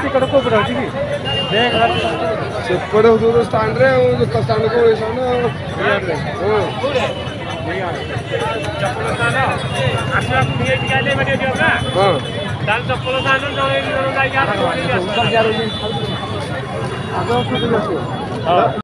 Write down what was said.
तिकड़ को बढ़ाती थी देख चिपड़ हुदूर स्टैंड रे वो स्टैंड को ऐसा ना यार रे हां चप्पल साना आशा को ये निकाले बने जो ना हां दाल चप्पल साना जो ये जाई यार ऊपर जा रही है आगे